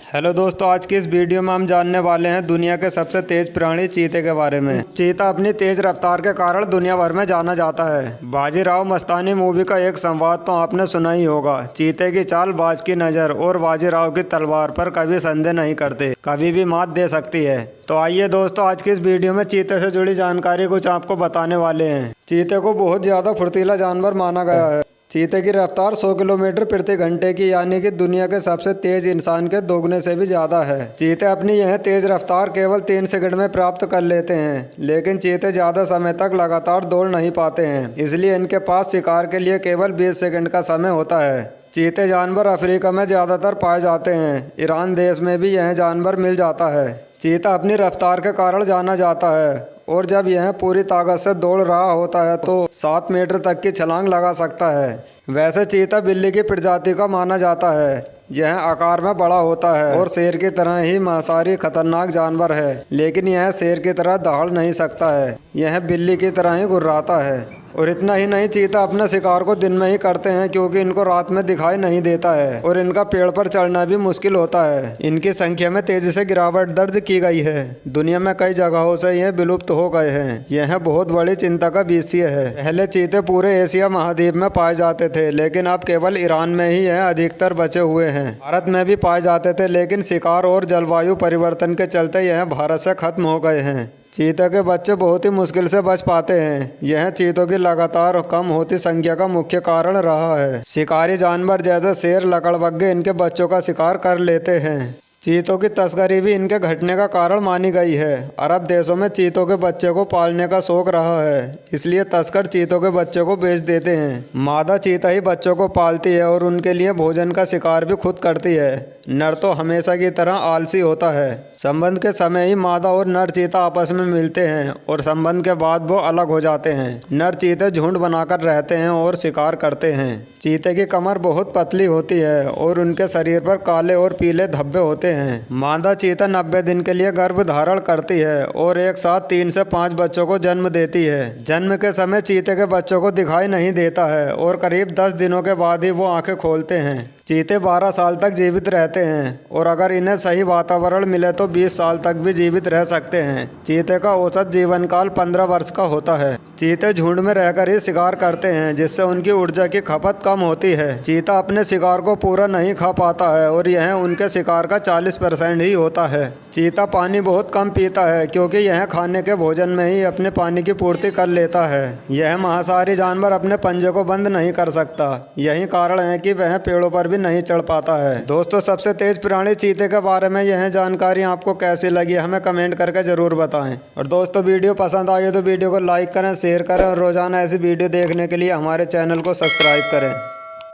Hello दोस्तों, आज की इस वीडियो में हम जानने वाले हैं दुनिया के सबसे तेज प्राणी चीते के बारे में। चीता अपनी तेज रफ्तार के कारण दुनिया भर में जाना जाता है। बाजीराव मस्तानी मूवी का एक संवाद तो आपने सुना ही होगा। चीते की चाल, बाज की नज़र और बाजीराव की तलवार पर कभी संदेह नहीं करते, कभी भी मात दे सकती है। तो आइए दोस्तों, आज की इस वीडियो में चीते से जुड़ी जानकारी कुछ आपको बताने वाले हैं। चीते को बहुत ज़्यादा फुर्तीला जानवर माना गया है। चीते की रफ्तार 100 किलोमीटर प्रति घंटे की, यानी कि दुनिया के सबसे तेज इंसान के दोगुने से भी ज़्यादा है। चीते अपनी यह तेज रफ्तार केवल 3 सेकंड में प्राप्त कर लेते हैं, लेकिन चीते ज़्यादा समय तक लगातार दौड़ नहीं पाते हैं, इसलिए इनके पास शिकार के लिए केवल 20 सेकंड का समय होता है। चीते जानवर अफ्रीका में ज़्यादातर पाए जाते हैं। ईरान देश में भी यह जानवर मिल जाता है। चीता अपनी रफ्तार के कारण जाना जाता है और जब यह पूरी ताकत से दौड़ रहा होता है तो 7 मीटर तक की छलांग लगा सकता है। वैसे चीता बिल्ली की प्रजाति का माना जाता है। यह आकार में बड़ा होता है और शेर की तरह ही मांसाहारी खतरनाक जानवर है, लेकिन यह शेर की तरह दहाड़ नहीं सकता है। यह बिल्ली की तरह ही गुर्राता है। और इतना ही नहीं, चीता अपने शिकार को दिन में ही करते हैं, क्योंकि इनको रात में दिखाई नहीं देता है और इनका पेड़ पर चढ़ना भी मुश्किल होता है। इनकी संख्या में तेजी से गिरावट दर्ज की गई है। दुनिया में कई जगहों से यह विलुप्त हो गए हैं। यह बहुत बड़ी चिंता का विषय है। पहले चीते पूरे एशिया महाद्वीप में पाए जाते थे, लेकिन अब केवल ईरान में ही यह अधिकतर बचे हुए हैं। भारत में भी पाए जाते थे, लेकिन शिकार और जलवायु परिवर्तन के चलते यह भारत से खत्म हो गए हैं। चीते के बच्चे बहुत ही मुश्किल से बच पाते हैं। यह चीतों की लगातार कम होती संख्या का मुख्य कारण रहा है। शिकारी जानवर जैसे शेर, लकड़बग्घे इनके बच्चों का शिकार कर लेते हैं। चीतों की तस्करी भी इनके घटने का कारण मानी गई है। अरब देशों में चीतों के बच्चे को पालने का शौक रहा है, इसलिए तस्कर चीतों के बच्चों को बेच देते हैं। मादा चीता ही बच्चों को पालती है और उनके लिए भोजन का शिकार भी खुद करती है। नर तो हमेशा की तरह आलसी होता है। संबंध के समय ही मादा और नर चीता आपस में मिलते हैं और संबंध के बाद वो अलग हो जाते हैं। नर चीते झुंड बनाकर रहते हैं और शिकार करते हैं। चीते की कमर बहुत पतली होती है और उनके शरीर पर काले और पीले धब्बे होते हैं। मादा चीता 90 दिन के लिए गर्भ धारण करती है और एक साथ 3 से 5 बच्चों को जन्म देती है। जन्म के समय चीते के बच्चों को दिखाई नहीं देता है और करीब 10 दिनों के बाद ही वो आंखें खोलते हैं। चीते 12 साल तक जीवित रहते हैं और अगर इन्हें सही वातावरण मिले तो 20 साल तक भी जीवित रह सकते हैं। चीते का औसत जीवन काल 15 वर्ष का होता है। चीते झुंड में रहकर ही शिकार करते हैं, जिससे उनकी ऊर्जा की खपत कम होती है। चीता अपने शिकार को पूरा नहीं खा पाता है और यह उनके शिकार का 40% ही होता है। चीता पानी बहुत कम पीता है, क्योंकि यह खाने के भोजन में ही अपने पानी की पूर्ति कर लेता है। यह मांसाहारी जानवर अपने पंजे को बंद नहीं कर सकता। यही कारण है कि वह पेड़ों पर नहीं चढ़ पाता है। दोस्तों, सबसे तेज प्राणी चीते के बारे में यह जानकारी आपको कैसी लगी हमें कमेंट करके जरूर बताएं। और दोस्तों, वीडियो पसंद आई तो वीडियो को लाइक करें, शेयर करें और रोजाना ऐसी वीडियो देखने के लिए हमारे चैनल को सब्सक्राइब करें।